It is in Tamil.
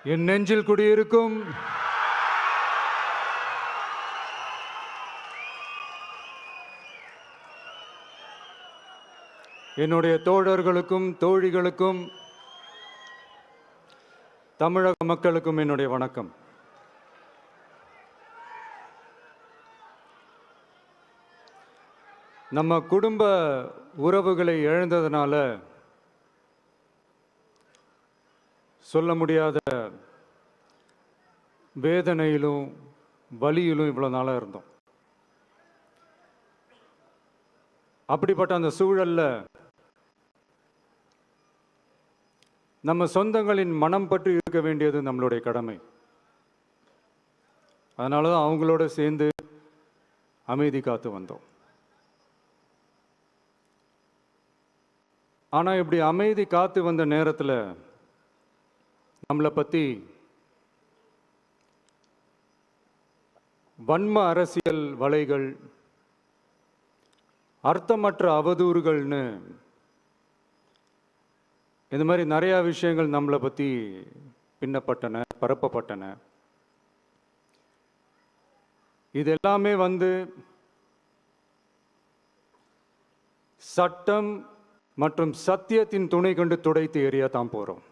என் நெஞ்சில் குடியிருக்கும் என்னுடைய தோழர்களுக்கும் தோழிகளுக்கும் தமிழக மக்களுக்கும் என்னுடைய வணக்கம். நம்ம குடும்ப உறவுகளை இழந்ததுனால சொல்ல முடியாத வேதனையிலும் வலியிலும் இவ்வளோ நாளாக இருந்தோம். அப்படிப்பட்ட அந்த சூழல்ல நம்ம சொந்தங்களின் மனம் பற்றி இருக்க வேண்டியது நம்மளுடைய கடமை. அதனால தான் அவங்களோட சேர்ந்து அமைதி காத்து வந்தோம். ஆனால் இப்படி அமைதி காத்து வந்த நேரத்தில் நம்மளை பற்றி வன்ம அரசியல் வலைகள், அர்த்தமற்ற அவதூறுகள்னு இந்த மாதிரி நிறையா விஷயங்கள் நம்மளை பற்றி பின்னப்பட்டன, பரப்பப்பட்டன. இது எல்லாமே சட்டம் மற்றும் சத்தியத்தின் துணை கொண்டு துடைத்து எறிய தான் போகிறோம்.